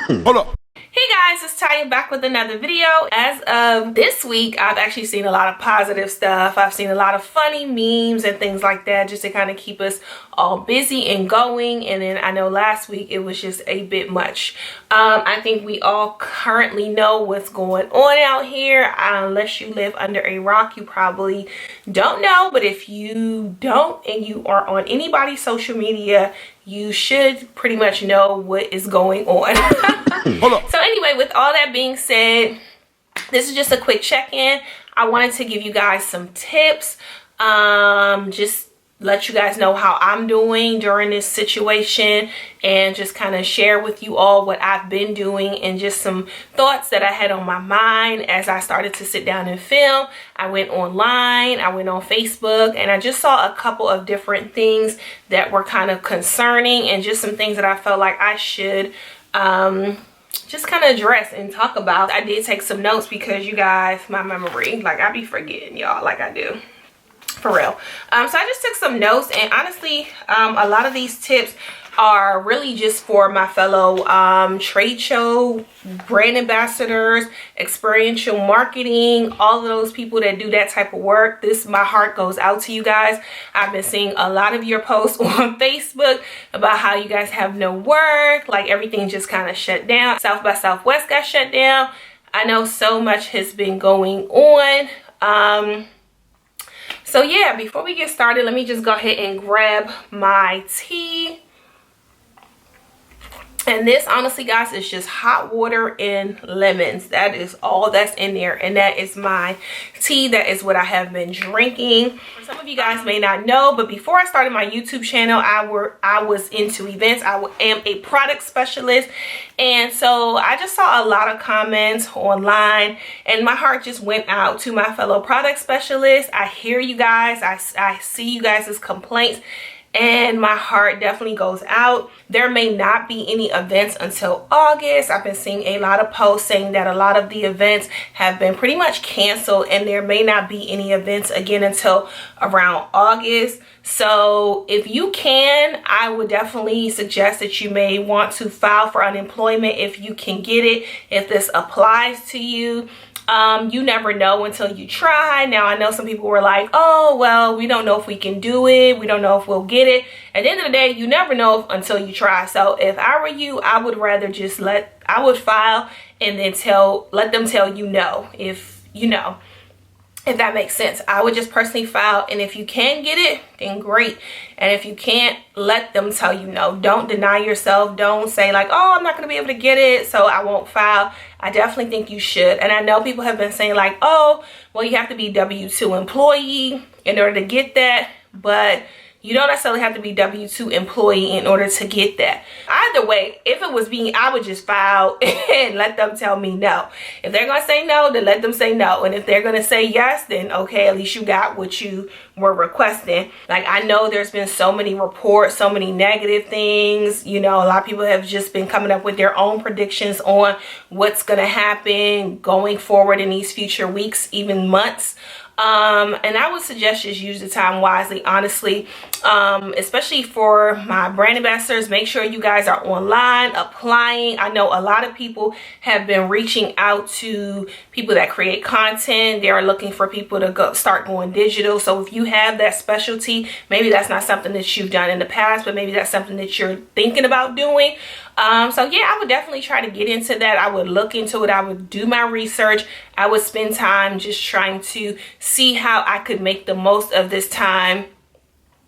Hold up. Hey guys, it's Taya back with another video. As of this week, I've actually seen a lot of positive stuff. I've seen a lot of funny memes and things like that just to kind of keep us all busy and going. And then I know last week it was just a bit much. I think we all currently know what's going on out here. Unless you live under a rock, you probably don't know. But if you don't and you are on anybody's social media, you should pretty much know what is going on. So anyway, with all that being said, this is just a quick check-in. I wanted to give you guys some tips, just let you guys know how I'm doing during this situation, and just kind of share with you all what I've been doing and just some thoughts that I had on my mind as I started to sit down and film. I went online, I went on Facebook, and I just saw a couple of different things that were kind of concerning and just some things that I felt like I should just kind of address and talk about. I did take some notes because you guys, my memory, like I be forgetting y'all, like I do. For real. So I just took some notes, and honestly, a lot of these tips are really just for my fellow trade show brand ambassadors, experiential marketing, all of those people that do that type of work. My heart goes out to you guys. I've been seeing a lot of your posts on Facebook about how you guys have no work, like everything just kind of shut down. South by Southwest got shut down. I know so much has been going on. So yeah, before we get started, let me just go ahead and grab my tea. And this, honestly, guys, is just hot water and lemons. That is all that's in there. And that is my tea. That is what I have been drinking. Some of you guys may not know, but before I started my YouTube channel, I was into events. I am a product specialist. And so I just saw a lot of comments online, and my heart just went out to my fellow product specialists. I hear you guys. I see you guys' complaints, and my heart definitely goes out. There may not be any events until August. I've been seeing a lot of posts saying that a lot of the events have been pretty much canceled, and there may not be any events again until around August. So if you can, I would definitely suggest that you may want to file for unemployment if you can get it, if this applies to you. You never know until you try. Now, I know some people were like, oh, well, we don't know if we can do it. We don't know if we'll get it. At the end of the day, you never know until you try. So if I were you, I would rather just I would file and then let them tell you no, if that makes sense. I would just personally file, and if you can get it, then great. And if you can't, let them tell you no. Don't deny yourself. Don't say like, oh, I'm not going to be able to get it, so I won't file. I definitely think you should. And I know people have been saying like, oh, well, you have to be W-2 employee in order to get that, but you don't necessarily have to be W-2 employee in order to get that. Either way, if it was me, I would just file and let them tell me no. If they're going to say no, then let them say no. And if they're going to say yes, then okay, at least you got what you were requesting. Like, I know there's been so many reports, so many negative things. You know, a lot of people have just been coming up with their own predictions on what's going to happen going forward in these future weeks, even months. And I would suggest just use the time wisely, honestly, especially for my brand ambassadors. Make sure you guys are online applying. I know a lot of people have been reaching out to people that create content. They are looking for people to start going digital. So if you have that specialty, maybe that's not something that you've done in the past, but maybe that's something that you're thinking about doing. So yeah, I would definitely try to get into that. I would look into it. I would do my research. I would spend time just trying to see how I could make the most of this time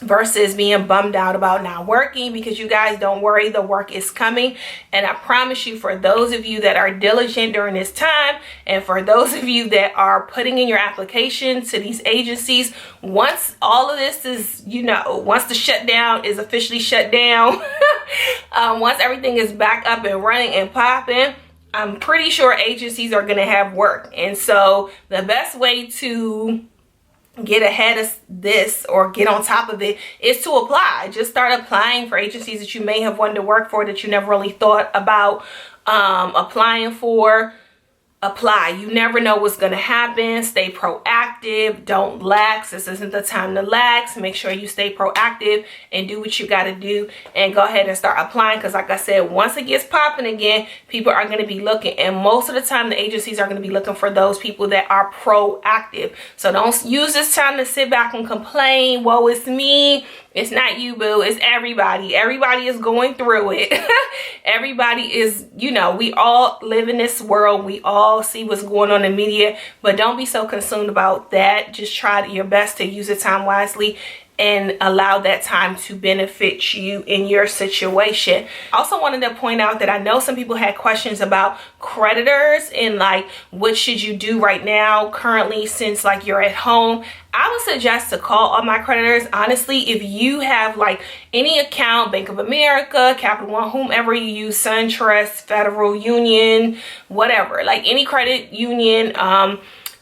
versus being bummed out about not working, because you guys, don't worry, the work is coming. And I promise you, for those of you that are diligent during this time, and for those of you that are putting in your application to these agencies, once all of this is, once the shutdown is officially shut down, once everything is back up and running and popping, I'm pretty sure agencies are going to have work. And so the best way to get ahead of this or get on top of it is to apply. Just start applying for agencies that you may have wanted to work for that you never really thought about applying for. apply. You never know what's going to happen. Stay proactive. Don't lax. This isn't the time to lax. Make sure you stay proactive and do what you got to do, and go ahead and start applying, because like I said, once it gets popping again, people are going to be looking, and most of the time the agencies are going to be looking for those people that are proactive. So don't use this time to sit back and complain, woe is me. It's not you, boo. It's everybody. Everybody is going through it. Everybody is, you know, we all live in this world. We all see what's going on in the media, but don't be so consumed about that. Just try your best to use the time wisely and allow that time to benefit you in your situation. I also wanted to point out that I know some people had questions about creditors and like, what should you do right now currently, since like you're at home. I would suggest to call all my creditors. Honestly, if you have like any account, Bank of America, Capital One, whomever you use, SunTrust, Federal Union, whatever, like any credit union,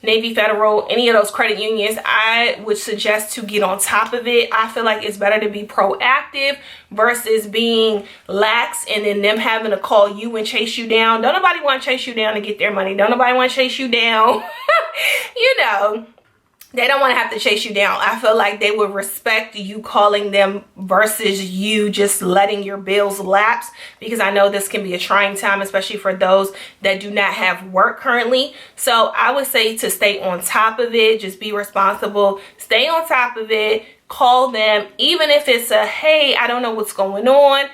Navy Federal, any of those credit unions, I would suggest to get on top of it. I feel like it's better to be proactive versus being lax and then them having to call you and chase you down. Don't nobody want to chase you down to get their money. Don't nobody want to chase you down. You know, they don't want to have to chase you down. I feel like they would respect you calling them versus you just letting your bills lapse, because I know this can be a trying time, especially for those that do not have work currently. So I would say to stay on top of it, just be responsible, stay on top of it, call them, even if it's a, hey, I don't know what's going on.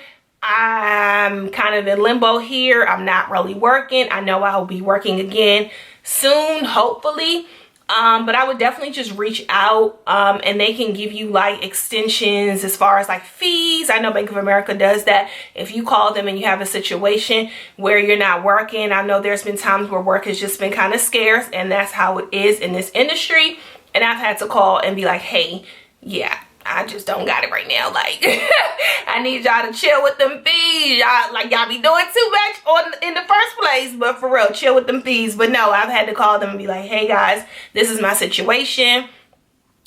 I'm kind of in limbo here. I'm not really working. I know I'll be working again soon, hopefully. But I would definitely just reach out, and they can give you like extensions as far as like fees. I know Bank of America does that. If you call them and you have a situation where you're not working, I know there's been times where work has just been kind of scarce, and that's how it is in this industry. And I've had to call and be like, hey, yeah, I just don't got it right now. Like, I need y'all to chill with them fees. Y'all be doing too much in the first place, but for real, chill with them fees. But no, I've had to call them and be like, hey guys, this is my situation.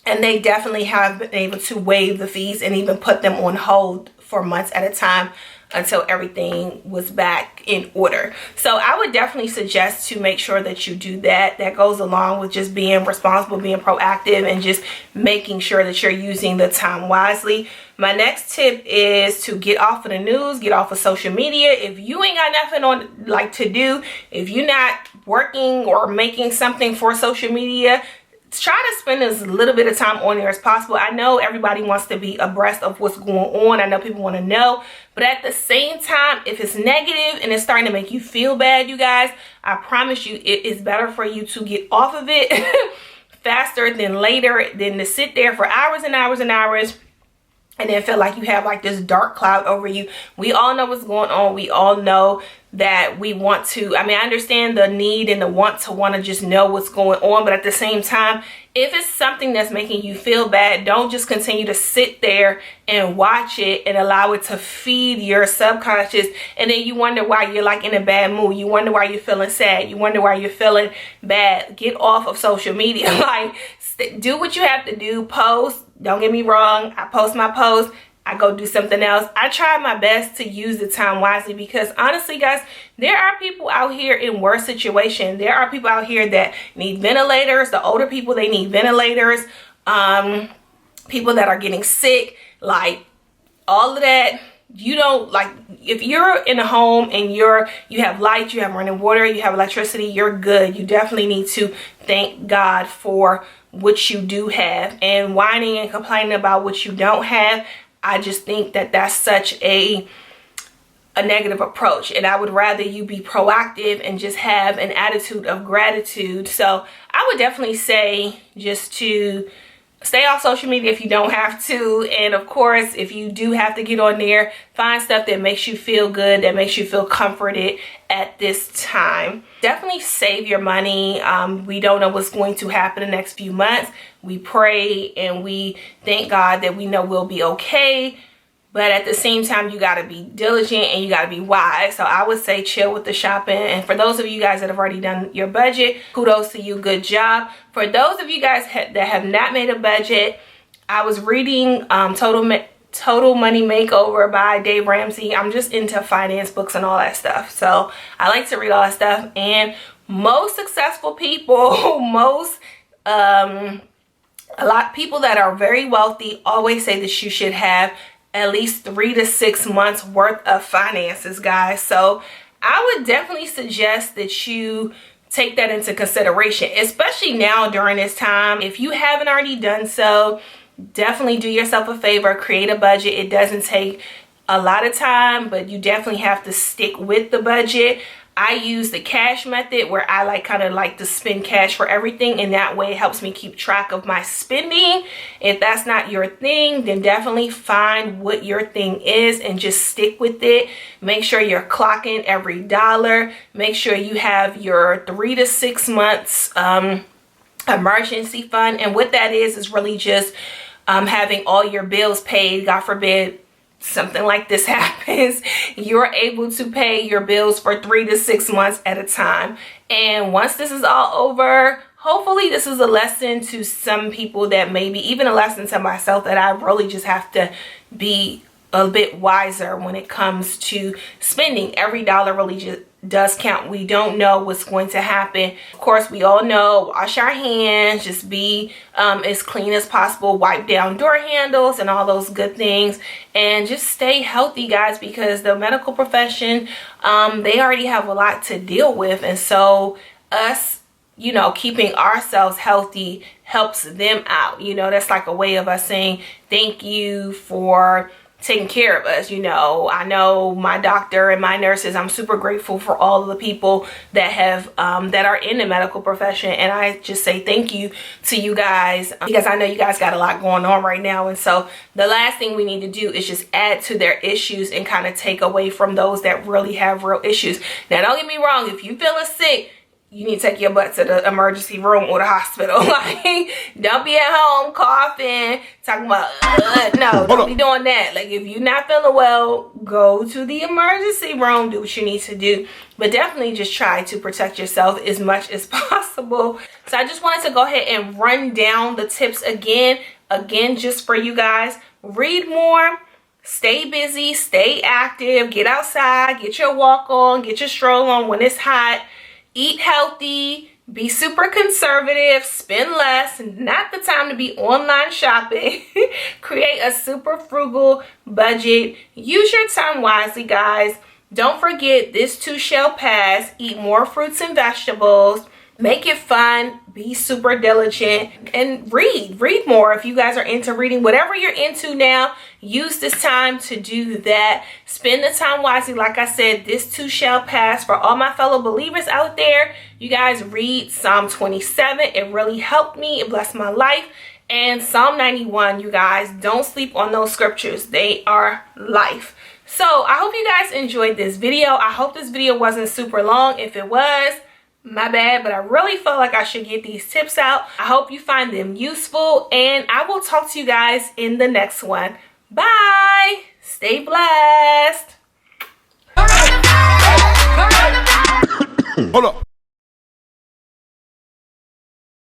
And they definitely have been able to waive the fees and even put them on hold for months at a time until everything was back in order. So I would definitely suggest to make sure that you do that. That goes along with just being responsible, being proactive, and just making sure that you're using the time wisely. My next tip is to get off of the news, get off of social media. If you ain't got nothing on like to do, if you're not working or making something for social media, try to spend as little bit of time on there as possible. I know everybody wants to be abreast of what's going on. I know people want to know, but at the same time, if it's negative and it's starting to make you feel bad, you guys, I promise you it is better for you to get off of it faster than later, than to sit there for hours and hours and hours and then feel like you have like this dark cloud over you. We all know what's going on. We all know that we want to, I mean, I understand the need and the want to just know what's going on, but at the same time, if it's something that's making you feel bad, don't just continue to sit there and watch it and allow it to feed your subconscious, and then you wonder why you're like in a bad mood. You wonder why you're feeling sad. You wonder why you're feeling bad. Get off of social media. Like, do what you have to do. Post. Don't get me wrong. I post my posts. I go do something else. I try my best to use the time wisely, because honestly, guys, there are people out here in worse situations. There are people out here that need ventilators. The older people, they need ventilators. People that are getting sick, like all of that. You don't, like, if you're in a home and you have light, you have running water, you have electricity, you're good. You definitely need to thank God for what you do have, and whining and complaining about what you don't have, I just think that that's such a negative approach, and I would rather you be proactive and just have an attitude of gratitude. So I would definitely say just to stay off social media if you don't have to, and of course, if you do have to get on there, find stuff that makes you feel good, that makes you feel comforted at this time. Definitely save your money. We don't know what's going to happen the next few months. We pray and we thank God that we know we'll be okay. But at the same time, you got to be diligent and you got to be wise. So I would say chill with the shopping. And for those of you guys that have already done your budget, kudos to you. Good job. For those of you guys that have not made a budget, I was reading Total Money Makeover by Dave Ramsey. I'm just into finance books and all that stuff. So I like to read all that stuff. And most successful people, a lot of people that are very wealthy always say that you should have at least 3 to 6 months worth of finances, guys. So I would definitely suggest that you take that into consideration, especially now during this time. If you haven't already done so, definitely do yourself a favor, create a budget. It doesn't take a lot of time, but you definitely have to stick with the budget. I use the cash method, where I kind of like to spend cash for everything, and that way it helps me keep track of my spending. If that's not your thing, then definitely find what your thing is and just stick with it. Make sure you're clocking every dollar. Make sure you have your 3 to 6 months emergency fund, and what that is really just having all your bills paid. God forbid something like this happens, you're able to pay your bills for 3 to 6 months at a time. And once this is all over, hopefully this is a lesson to some people, that maybe even a lesson to myself, that I really just have to be a bit wiser when it comes to spending. Every dollar really just does count. We don't know what's going to happen. Of course, we all know, wash our hands, just be as clean as possible, wipe down door handles and all those good things, and just stay healthy, guys, because the medical profession, they already have a lot to deal with. And so us, you know, keeping ourselves healthy helps them out. You know, that's like a way of us saying thank you for taking care of us. You know, I know my doctor and my nurses, I'm super grateful for all of the people that have that are in the medical profession, and I just say thank you to you guys, because I know you guys got a lot going on right now. And so the last thing we need to do is just add to their issues and kind of take away from those that really have real issues. Now, don't get me wrong, if you feeling sick, you need to take your butt to the emergency room or the hospital. Like, don't be at home coughing, talking about, no, don't be doing that. Like, if you're not feeling well, go to the emergency room, do what you need to do. But definitely just try to protect yourself as much as possible. So I just wanted to go ahead and run down the tips again, just for you guys. Read more. Stay busy, stay active, get outside, get your walk on, get your stroll on when it's hot. Eat healthy, be super conservative, spend less, not the time to be online shopping. Create a super frugal budget. Use your time wisely, guys. Don't forget, this too shall pass. Eat more fruits and vegetables. Make it fun, be super diligent, and read more. If you guys are into reading, whatever you're into now, use this time to do that. Spend the time wisely. Like I said, this too shall pass. For all my fellow believers out there, you guys read Psalm 27. It really helped me. It blessed my life. And Psalm 91, you guys, don't sleep on those scriptures. They are life. So I hope you guys enjoyed this video. I hope this video wasn't super long. If it was, my bad, but I really felt like I should get these tips out. I hope you find them useful, and I will talk to you guys in the next one. Bye. Stay blessed. Hold up.